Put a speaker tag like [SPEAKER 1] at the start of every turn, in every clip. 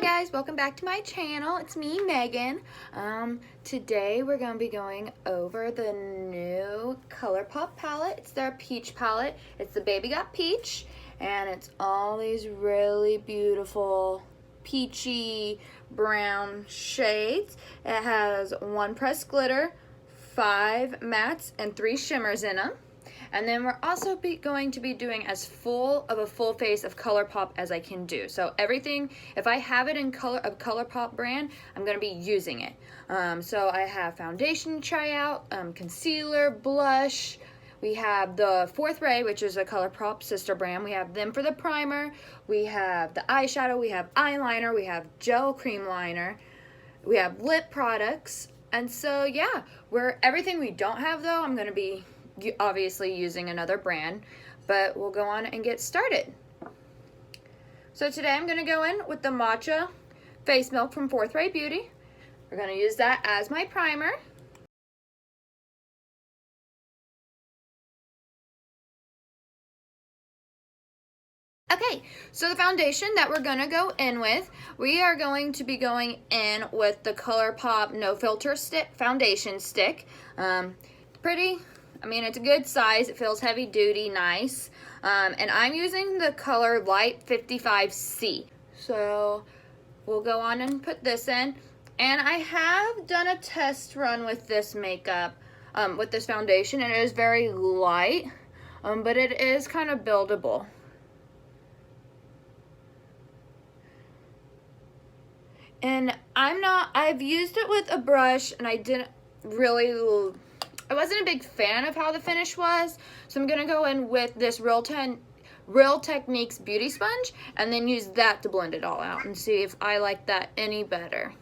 [SPEAKER 1] guys, welcome back to my channel. It's me, Megan. Today we're going to be going over the new ColourPop palette. It's their peach palette. It's the Baby Got Peach, and it's all these really beautiful peachy brown shades. It has 1 pressed glitter, 5 mattes, and 3 shimmers in them. And then we're also going to be doing as full of a full face of ColourPop as I can do. So everything, if I have it in ColourPop brand, I'm going to be using it. So I have foundation to try out, concealer, blush. We have the 4th Ray, which is a ColourPop sister brand. We have them for the primer. We have the eyeshadow. We have eyeliner. We have gel cream liner. We have lip products. And so yeah, everything we don't have though, I'm going to be obviously using another brand, but we'll go on and get started. So today I'm going to go in with the Matcha Face Milk from 4th Ray Beauty. We're going to use that as my primer. Okay, so the foundation that we're going to go in with, we are going to be going in with the ColourPop No Filter foundation stick. Pretty, I mean, it's a good size. It feels heavy duty, nice. And I'm using the color Light 55C. So we'll go on and put this in. And I have done a test run with this makeup, with this foundation, and it is very light, but it is kind of buildable. And I've used it with a brush, and I wasn't a big fan of how the finish was, so I'm gonna go in with this Real Techniques beauty sponge and then use that to blend it all out and see if I like that any better.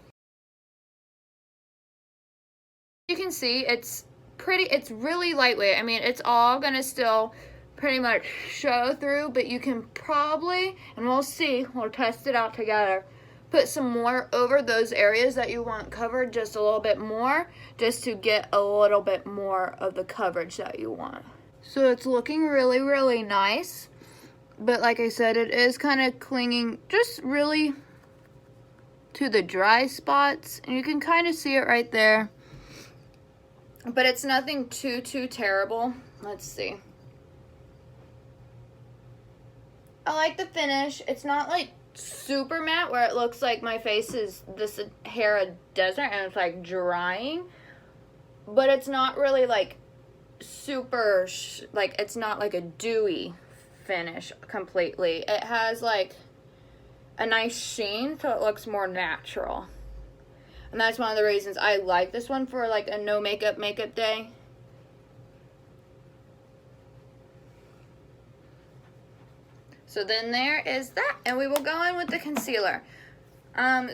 [SPEAKER 1] You can see it's really lightweight. I mean, it's all gonna still pretty much show through, but you can probably, and we'll see, we'll test it out together, put some more over those areas that you want covered just a little bit more, just to get a little bit more of the coverage that you want. So it's looking really, really nice. But like I said, it is kind of clinging just really to the dry spots. And you can kind of see it right there. But it's nothing too terrible. Let's see. I like the finish. It's not like super matte where it looks like my face is this hair a desert and it's like drying, but it's not really like super like it's not like a dewy finish completely. It has like a nice sheen, so it looks more natural, and that's one of the reasons I like this one for like a no makeup day. So then there is that, and we will go in with the concealer.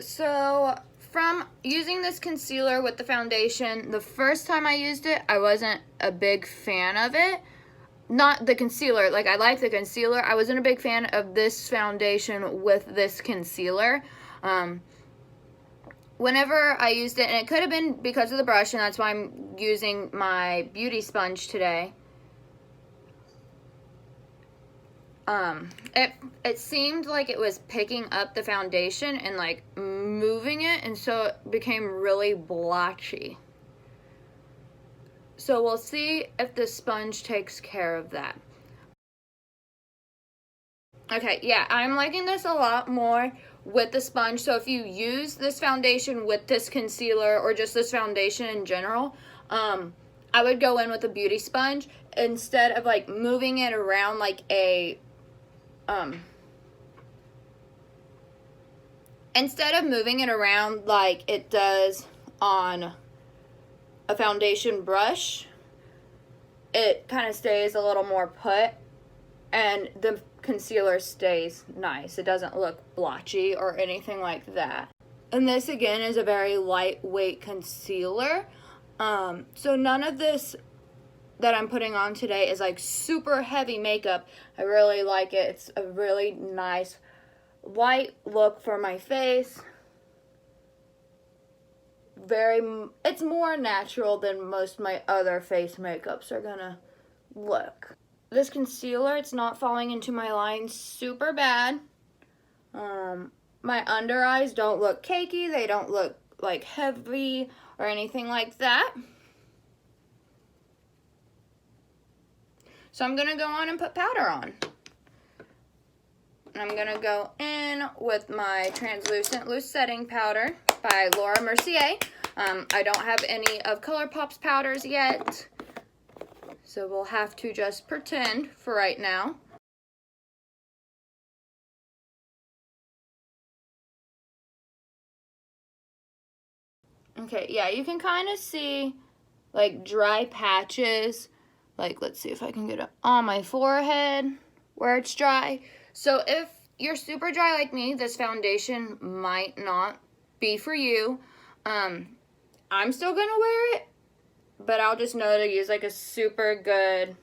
[SPEAKER 1] So from using this concealer with the foundation, the first time I used it, I wasn't a big fan of it. Not the concealer, like I like the concealer. I wasn't a big fan of this foundation with this concealer. Whenever I used it, and it could have been because of the brush, and that's why I'm using my beauty sponge today. It seemed like it was picking up the foundation and like moving it, and so it became really blotchy. So we'll see if the sponge takes care of that. Okay, yeah, I'm liking this a lot more with the sponge. So if you use this foundation with this concealer or just this foundation in general, I would go in with a beauty sponge instead of like moving it around like instead of moving it around like it does on a foundation brush. It kind of stays a little more put, and the concealer stays nice. It doesn't look blotchy or anything like that. And this again is a very lightweight concealer. So none of this that I'm putting on today is like super heavy makeup. I really like it. It's a really nice light look for my face. It's more natural than most of my other face makeups are gonna look. This concealer, it's not falling into my lines super bad. my under eyes don't look cakey. They don't look like heavy or anything like that. So I'm going to go on and put powder on. And I'm going to go in with my translucent loose setting powder by Laura Mercier. I don't have any of ColourPop's powders yet, so we'll have to just pretend for right now. Okay, yeah, you can kind of see like dry patches. Like, let's see if I can get it on my forehead where it's dry. So if you're super dry like me, this foundation might not be for you. I'm still gonna wear it, but I'll just know to use like a super good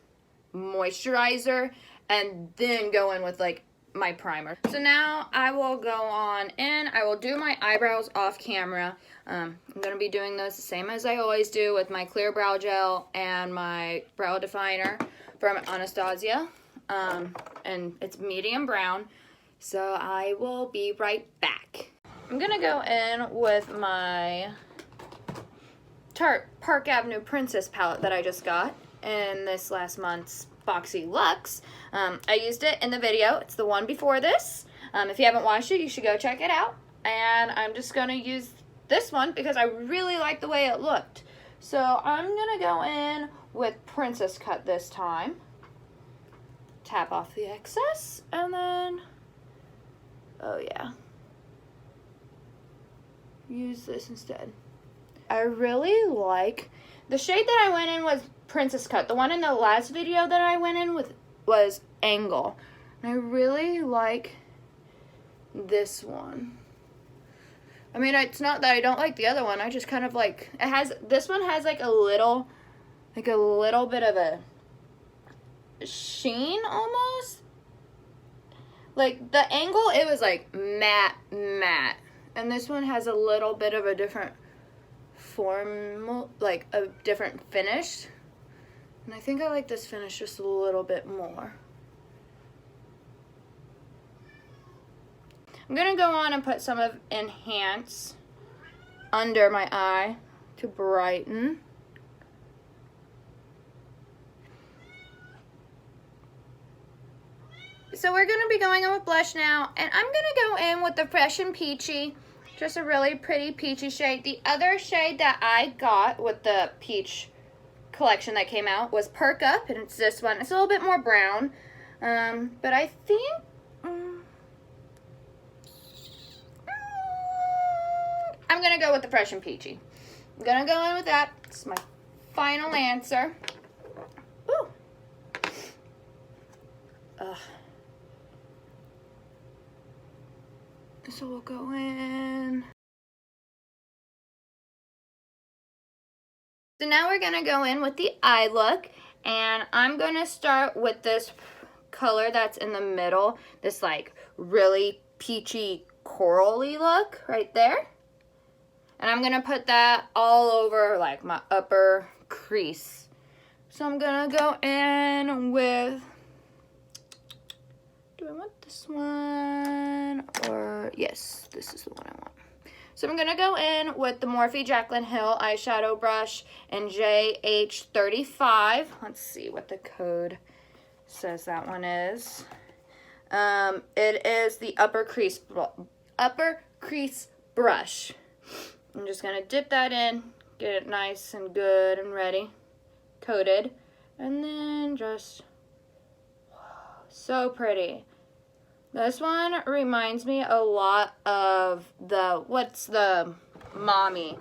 [SPEAKER 1] moisturizer and then go in with like my primer. So now I will go on in. I will do my eyebrows off camera. I'm going to be doing those the same as I always do with my clear brow gel and my brow definer from Anastasia. And it's medium brown. So I will be right back. I'm going to go in with my Tarte Park Avenue Princess palette that I just got in this last month's Boxy Luxe. I used it in the video. It's the one before this. If you haven't watched it, you should go check it out. And I'm just going to use this one because I really like the way it looked. So I'm going to go in with Princess Cut this time. Tap off the excess and then, oh yeah, use this instead. I really like, the shade that I went in was Princess Cut. The one in the last video that I went in with was Angle. And I really like this one. I mean, it's not that I don't like the other one. I just kind of like, it has, this one has like a little bit of a sheen almost. Like the Angle, it was like matte. And this one has a little bit of a different form, like a different finish. And I think I like this finish just a little bit more. I'm going to go on and put some of Enhance under my eye to brighten. So we're going to be going in with blush now, and I'm going to go in with the Fresh and Peachy, just a really pretty peachy shade. The other shade that I got with the peach collection that came out was Perk Up, and it's this one. It's a little bit more brown, but I think I'm going to go with the Fresh and Peachy. I'm going to go in with that. It's my final answer. Ooh. So we'll go in. So now we're going to go in with the eye look. And I'm going to start with this color that's in the middle. This like really peachy corally look right there. And I'm going to put that all over like my upper crease. So I'm going to go in with, do I want this one? Or, yes, this is the one I want. So I'm going to go in with the Morphe Jaclyn Hill eyeshadow brush in JH35. Let's see what the code says that one is. It is the upper crease brush. I'm just going to dip that in, get it nice and good and ready, coated, and then just, so pretty. This one reminds me a lot of the, what's the mommy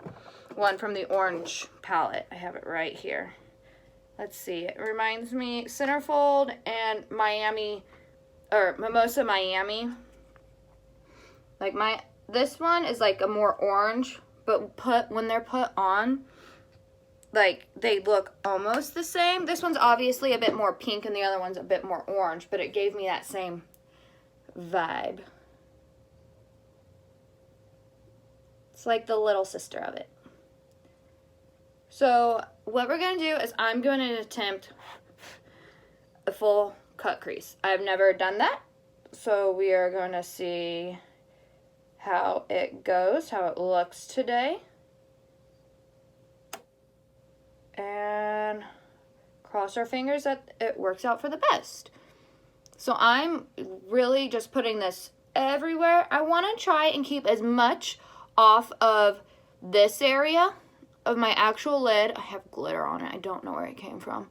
[SPEAKER 1] one from the orange palette? I have it right here. Let's see. It reminds me Centerfold and Miami, or Mimosa Miami. Like this one is like a more orange, but when they're put on, like they look almost the same. This one's obviously a bit more pink and the other one's a bit more orange, but it gave me that same vibe. It's like the little sister of it. So what we're going to do is I'm going to attempt a full cut crease. I've never done that. So we are going to see how it goes, how it looks today. And cross our fingers that it works out for the best. So I'm really just putting this everywhere. I want to try and keep as much off of this area of my actual lid. I have glitter on it. I don't know where it came from.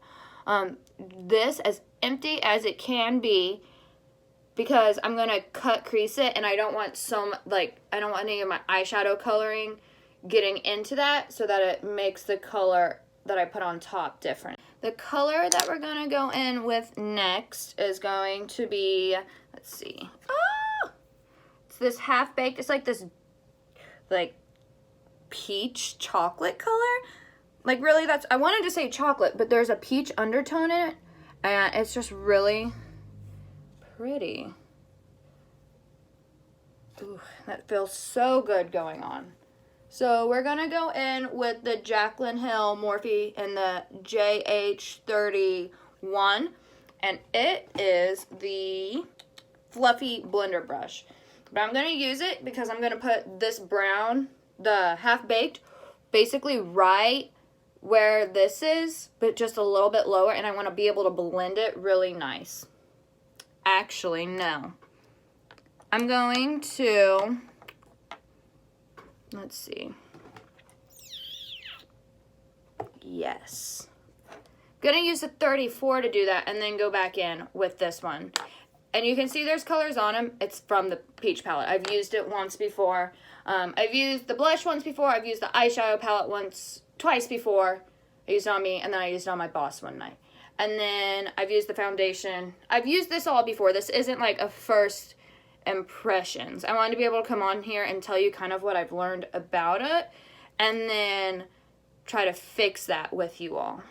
[SPEAKER 1] This as empty as it can be, because I'm going to cut crease it, and I don't want I don't want any of my eyeshadow coloring getting into that, so that it makes the color that I put on top different. The color that we're going to go in with next is going to be, let's see. Oh! It's this Half Baked. It's like this peach chocolate color. Like, really, I wanted to say chocolate, but there's a peach undertone in it, and it's just really pretty. Ooh, that feels so good going on. So we're going to go in with the Jaclyn Hill Morphe and the JH31, and it is the fluffy blender brush. But I'm going to use it because I'm going to put this brown, the Half Baked, basically right where this is, but just a little bit lower, and I want to be able to blend it really nice. Actually, no. I'm going to, let's see. Yes. I'm going to use the 34 to do that, and then go back in with this one. And you can see there's colors on them. It's from the Peach palette. I've used it once before. I've used the blush once before. I've used the eyeshadow palette twice before. I used it on me, and then I used it on my boss one night. And then I've used the foundation. I've used this all before. This isn't like a first impressions. I wanted to be able to come on here and tell you kind of what I've learned about it, and then try to fix that with you all.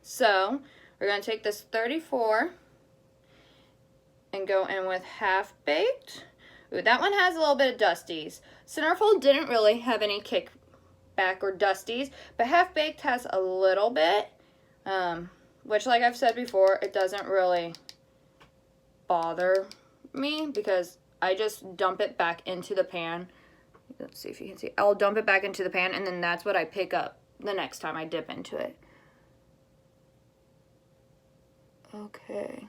[SPEAKER 1] So we're going to take this 34 and go in with Half Baked. Ooh, that one has a little bit of dusties. Centerfold didn't really have any kickback or dusties, but Half Baked has a little bit, which, like I've said before, it doesn't really bother me because I just dump it back into the pan. Let's see if you can see. I'll dump it back into the pan, and then that's what I pick up the next time I dip into it. Okay.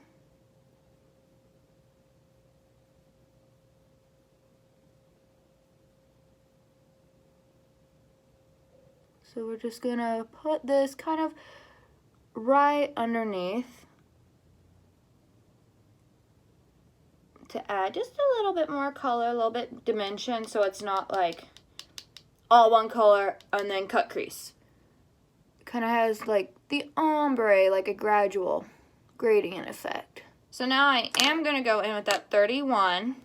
[SPEAKER 1] So we're just gonna put this kind of right underneath to add just a little bit more color, a little bit dimension, so it's not like all one color and then cut crease. It kind of has like the ombre, like a gradual gradient effect. So now I am gonna go in with that 31.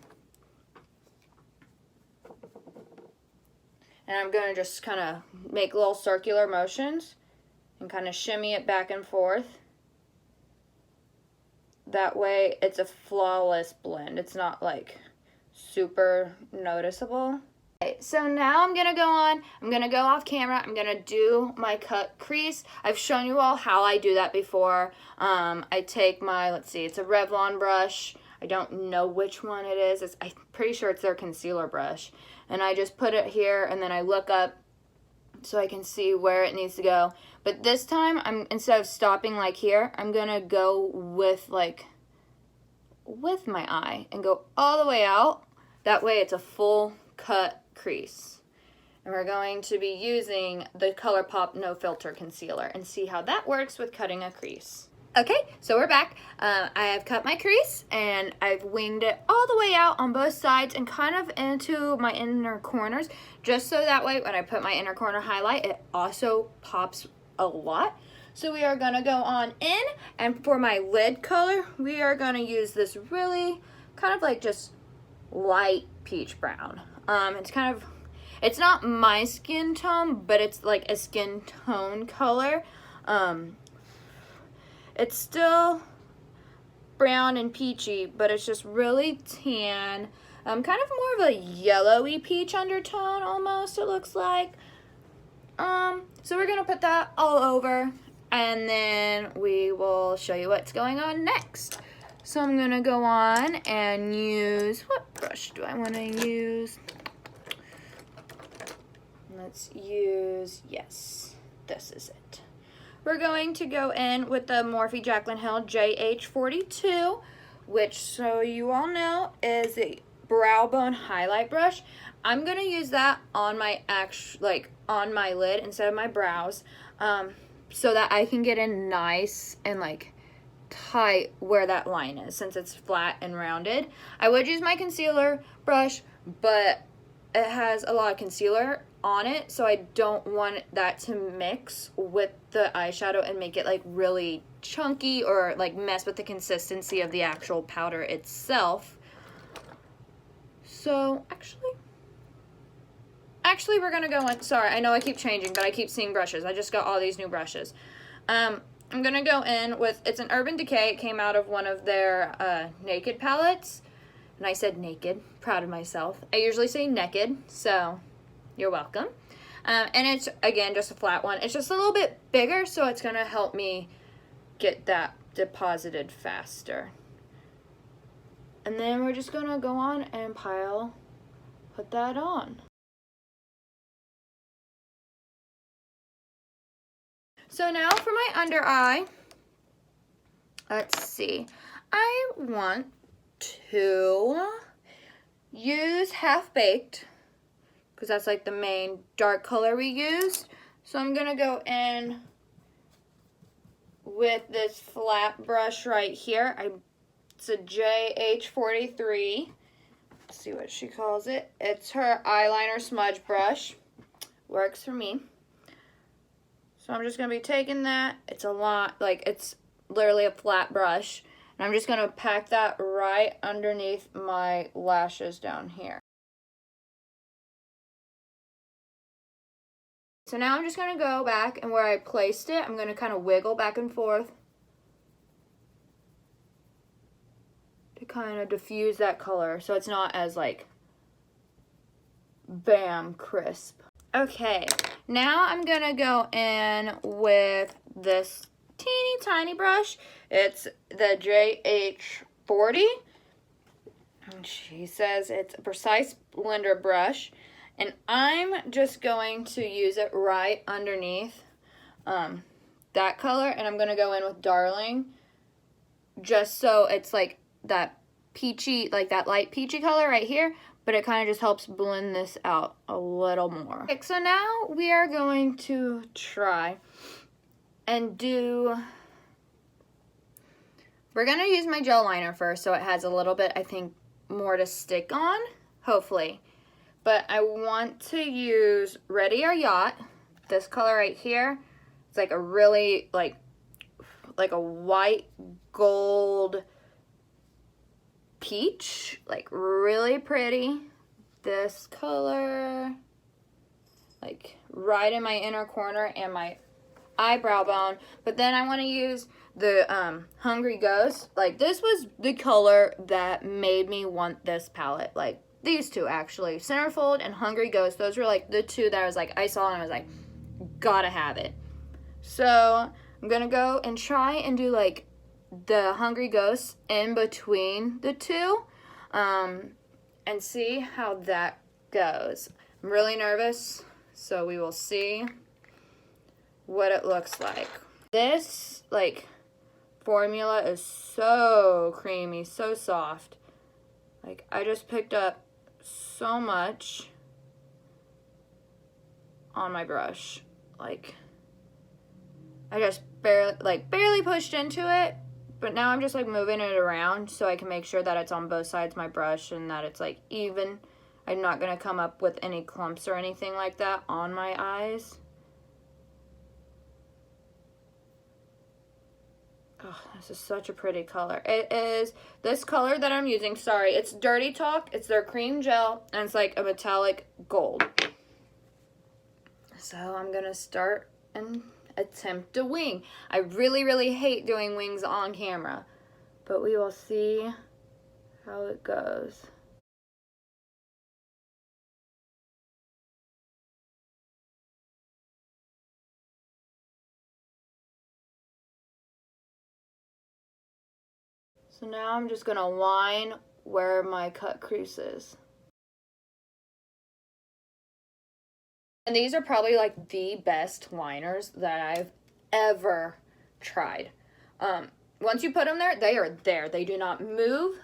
[SPEAKER 1] And I'm going to just kind of make little circular motions and kind of shimmy it back and forth. That way it's a flawless blend. It's not like super noticeable. Okay, so now I'm going to go on. I'm going to go off camera. I'm going to do my cut crease. I've shown you all how I do that before. I take my, let's see, it's a Revlon brush. I don't know which one it is. I'm pretty sure it's their concealer brush. And I just put it here, and then I look up so I can see where it needs to go. But this time, instead of stopping like here, I'm going to go with my eye and go all the way out. That way it's a full cut crease. And we're going to be using the ColourPop No Filter Concealer and see how that works with cutting a crease. Okay, so we're back. I have cut my crease, and I've winged it all the way out on both sides and kind of into my inner corners, just so that way when I put my inner corner highlight, it also pops a lot. So we are going to go on in, and for my lid color, we are going to use this really kind of like just light peach brown. It's not my skin tone, but it's like a skin tone color. It's still brown and peachy, but it's just really tan. Kind of more of a yellowy peach undertone almost, it looks like. So we're going to put that all over, and then we will show you what's going on next. So I'm going to go on and use, brush do I want to use? Let's use, yes, this is it. We're going to go in with the Morphe Jaclyn Hill JH42, which, so you all know, is a brow bone highlight brush. I'm gonna use that on my on my lid instead of my brows, so that I can get in nice and like tight where that line is, since it's flat and rounded. I would use my concealer brush, but it has a lot of concealer on it, so I don't want that to mix with the eyeshadow and make it like really chunky or like mess with the consistency of the actual powder itself. So actually we're gonna go in, sorry, I know I keep changing, but I keep seeing brushes. I just got all these new brushes. I'm gonna go in with, it's an Urban Decay. It came out of one of their Naked palettes. And I said naked, proud of myself. I usually say naked, so you're welcome. And it's, again, just a flat one. It's just a little bit bigger, so it's gonna help me get that deposited faster. And then we're just gonna go on and put that on. So now for my under eye, let's see. I want to use Half Baked, because that's like the main dark color we used. So I'm gonna go in with this flat brush right here. It's a JH43. Let's see what she calls it. It's her eyeliner smudge brush. Works for me. So I'm just gonna be taking that. It's a lot, like it's literally a flat brush. And I'm just gonna pack that right underneath my lashes down here. So now I'm just gonna go back, and where I placed it, I'm gonna kind of wiggle back and forth to kind of diffuse that color so it's not as like bam crisp. Okay, now I'm gonna go in with this teeny tiny brush. It's the JH40, and she says it's a precise blender brush, and I'm just going to use it right underneath that color, and I'm gonna go in with Darling, just so it's like that peachy, like that light peachy color right here, but it kind of just helps blend this out a little more. Okay, so now we are going to try and we're gonna use my gel liner first, so it has a little bit, I think, more to stick on, hopefully. But I want to use Ready or Yacht, this color right here. It's like a really, like a white gold peach, like really pretty. This color, like right in my inner corner and my eyebrow bone. But then I want to use the Hungry Ghost. Like, this was the color that made me want this palette. Like, these two actually, Centerfold and Hungry Ghost, those were like the two that I was like, I saw and I was like, gotta have it. So I'm gonna go and try and do like the Hungry Ghost in between the two, and see how that goes. I'm really nervous, so we will see what it looks like. This like formula is so creamy, so soft. Like, I just picked up so much on my brush. Like, I just barely pushed into it, but now I'm just like moving it around so I can make sure that it's on both sides of my brush and that it's like even. I'm not gonna come up with any clumps or anything like that on my eyes. Oh, this is such a pretty color. It is this color that I'm using. Sorry, it's Dirty Talk. It's their cream gel, and it's like a metallic gold. So I'm gonna start and attempt a wing. I really hate doing wings on camera, but we will see how it goes. So now I'm just gonna line where my cut crease is. And these are probably like the best liners that I've ever tried. Once you put them there, they are there. They do not move.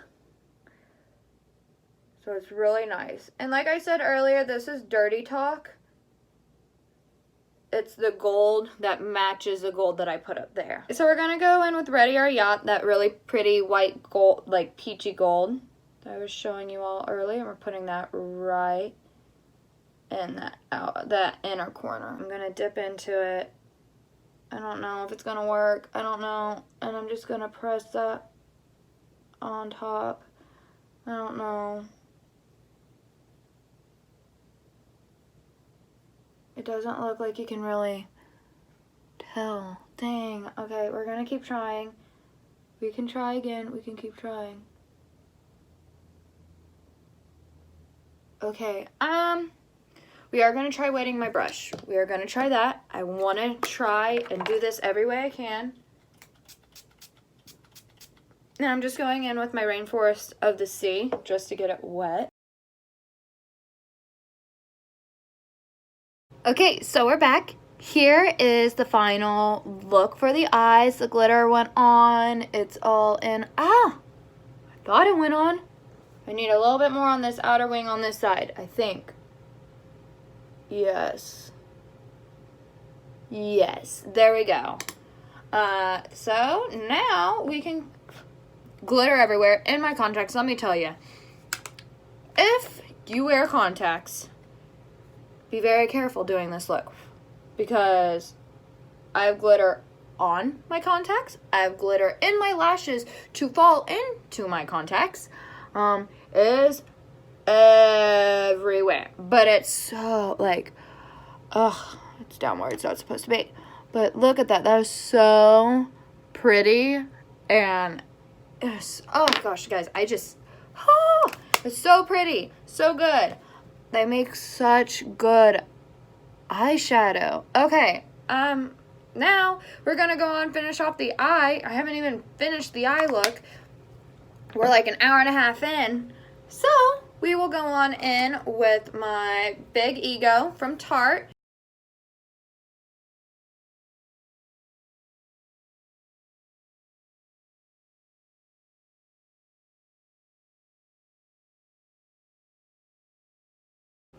[SPEAKER 1] So it's really nice. And like I said earlier, this is Dirty Talk. It's the gold that matches the gold that I put up there. So we're going to go in with Ready or Yacht, that really pretty white gold, like peachy gold that I was showing you all earlier. And we're putting that right in that inner corner. I'm going to dip into it. I don't know if it's going to work. I don't know. And I'm just going to press that on top. I don't know. It doesn't look like you can really tell. Dang. Okay, we're going to keep trying. We can try again. We can keep trying. Okay. We are going to try wetting my brush. We are going to try that. I want to try and do this every way I can. And I'm just going in with my Rainforest of the Sea just to get it wet. Okay, so we're back. Here is the final look for the eyes. The glitter went on. It's all in. I thought it went on. I need a little bit more on this outer wing on this side, I think. Yes. Yes, there we go. So now we can glitter everywhere in my contacts. Let me tell you, if you wear contacts, be very careful doing this look, because I have glitter on my contacts. I have glitter in my lashes to fall into my contacts. It is everywhere, but it's so like, it's down where it's not supposed to be. But look at that. That was so pretty. And oh my gosh, guys, it's so pretty, so good. They make such good eyeshadow. Okay, now we're gonna go on, finish off the eye. I haven't even finished the eye look. We're like an hour and a half in. So we will go on in with my Big Ego from Tarte.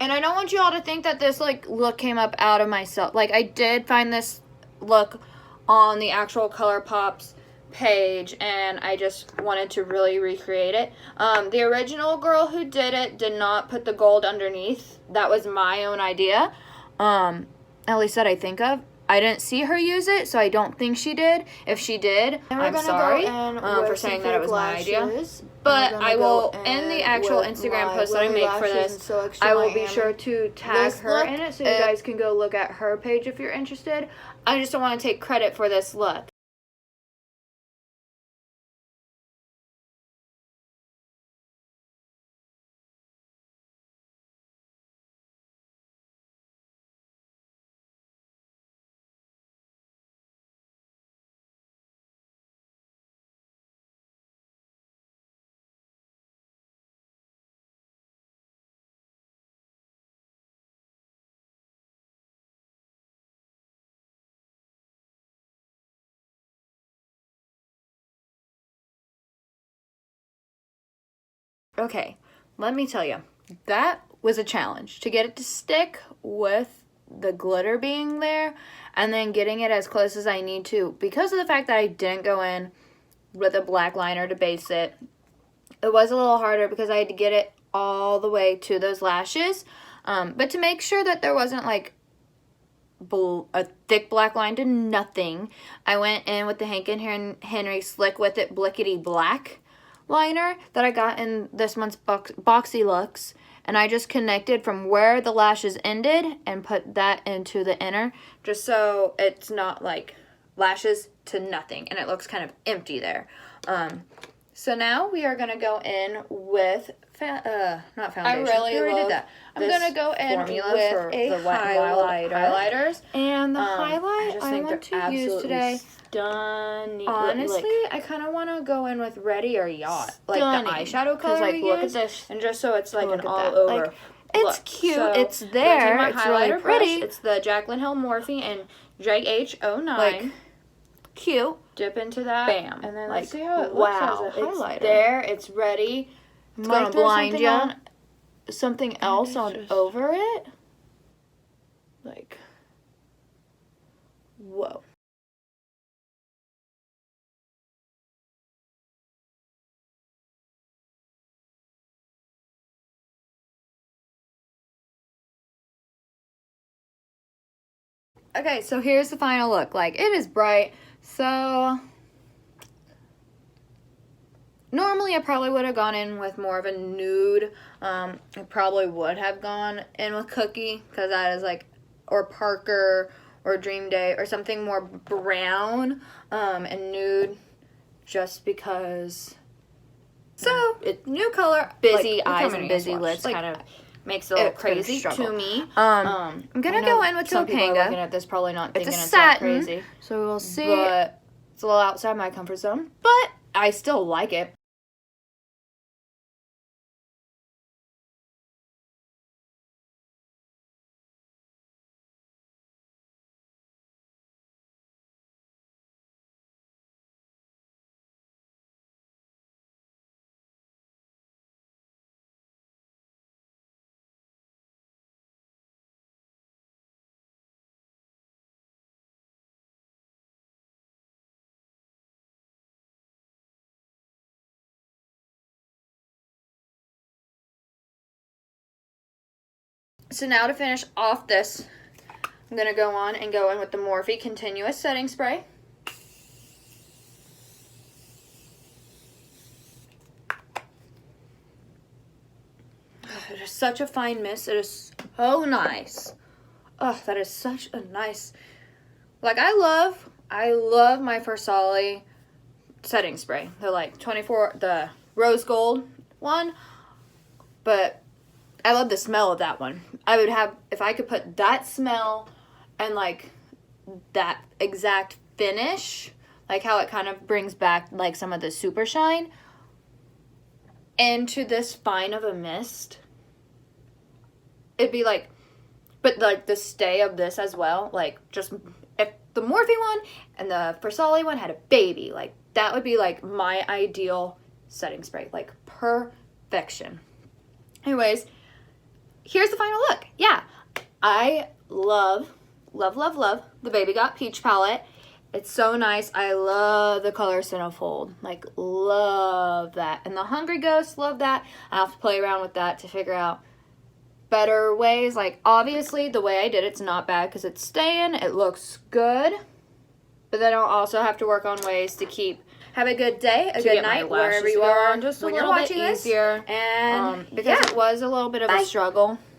[SPEAKER 1] And I don't want you all to think that this like look came up out of myself. Like, I did find this look on the actual ColourPop's page, and I just wanted to really recreate it. The original girl who did it did not put the gold underneath. That was my own idea. At least that I think of. I didn't see her use it, so I don't think she did. If she did, I'm sorry for saying that it was my idea. But I will, in the actual Instagram post that I make for this, I will be sure to tag her in it, so you guys can go look at her page if you're interested. I just don't want to take credit for this look. Okay, let me tell you, that was a challenge to get it to stick with the glitter being there and then getting it as close as I need to. Because of the fact that I didn't go in with a black liner to base it, it was a little harder because I had to get it all the way to those lashes. But to make sure that there wasn't like a thick black line to nothing, I went in with the Hank and Henry Slick With It Blickety Black liner that I got in this month's Boxy Looks, and I just connected from where the lashes ended and put that into the inner, just so it's not like lashes to nothing and it looks kind of empty there. So now we are going to go in with not foundation.
[SPEAKER 2] I really
[SPEAKER 1] we already
[SPEAKER 2] love
[SPEAKER 1] did that.
[SPEAKER 2] I'm gonna go in
[SPEAKER 1] formula
[SPEAKER 2] with
[SPEAKER 1] for
[SPEAKER 2] a
[SPEAKER 1] the highlighters.
[SPEAKER 2] And the
[SPEAKER 1] I
[SPEAKER 2] highlight I want to use today.
[SPEAKER 1] Stunning.
[SPEAKER 2] Honestly,
[SPEAKER 1] I kind of want to go in with Ready or Yacht, like the
[SPEAKER 2] Stunning.
[SPEAKER 1] eyeshadow color.
[SPEAKER 2] Like,
[SPEAKER 1] we
[SPEAKER 2] look
[SPEAKER 1] use,
[SPEAKER 2] at this.
[SPEAKER 1] and just so it's like
[SPEAKER 2] Look
[SPEAKER 1] an
[SPEAKER 2] at
[SPEAKER 1] all
[SPEAKER 2] that.
[SPEAKER 1] over.
[SPEAKER 2] Like, it's cute.
[SPEAKER 1] So,
[SPEAKER 2] it's there.
[SPEAKER 1] My
[SPEAKER 2] it's
[SPEAKER 1] highlighter
[SPEAKER 2] really pretty.
[SPEAKER 1] brush. It's the Jaclyn Hill Morphe and JH09.
[SPEAKER 2] Like, cute.
[SPEAKER 1] Dip into that.
[SPEAKER 2] Bam.
[SPEAKER 1] And then
[SPEAKER 2] like,
[SPEAKER 1] let's see how it
[SPEAKER 2] wow.
[SPEAKER 1] looks.
[SPEAKER 2] Highlighter.
[SPEAKER 1] It's there. It's ready.
[SPEAKER 2] I'm gonna blind you.
[SPEAKER 1] Something else on over it. Like, whoa. Okay, so here's the final look. Like, it is bright, so normally I probably would have gone in with more of a nude. I probably would have gone in with Cookie, because that is like, or Parker, or Dream Day, or something more brown and nude, just because. So, new color, busy eyes and busy lips, kind of makes it a little crazy to me. I'm gonna go in with
[SPEAKER 2] some people are
[SPEAKER 1] Topanga.
[SPEAKER 2] looking at this probably not thinking
[SPEAKER 1] It's a
[SPEAKER 2] it's that
[SPEAKER 1] satin,
[SPEAKER 2] crazy.
[SPEAKER 1] so we'll see.
[SPEAKER 2] But
[SPEAKER 1] It's a little outside my comfort zone, but I still like it. So now to finish off this, I'm going to go in with the Morphe Continuous Setting Spray. It is such a fine mist. It is so nice. Oh, that is such a nice. Like, I love my Versali setting spray. The like 24, the rose gold one. But I love the smell of that one. I would have, if I could put that smell and like that exact finish, like how it kind of brings back like some of the super shine into this fine of a mist, it'd be like, but like the stay of this as well, like just if the Morphe one and the Versali one had a baby, like that would be like my ideal setting spray, like perfection. Anyways, here's the final look. Yeah, I love the Baby Got Peach palette. It's so nice. I love the color Centerfold. Like, love that. And the Hungry Ghost, love that. I have to play around with that to figure out better ways. Like, obviously, the way I did it's not bad because it's staying. It looks good. But then I'll also have to work on ways to have a good day, a good night, wherever you are
[SPEAKER 2] just a
[SPEAKER 1] when
[SPEAKER 2] little
[SPEAKER 1] you're
[SPEAKER 2] bit
[SPEAKER 1] watching this.
[SPEAKER 2] easier.
[SPEAKER 1] And
[SPEAKER 2] because it was a little bit of a struggle.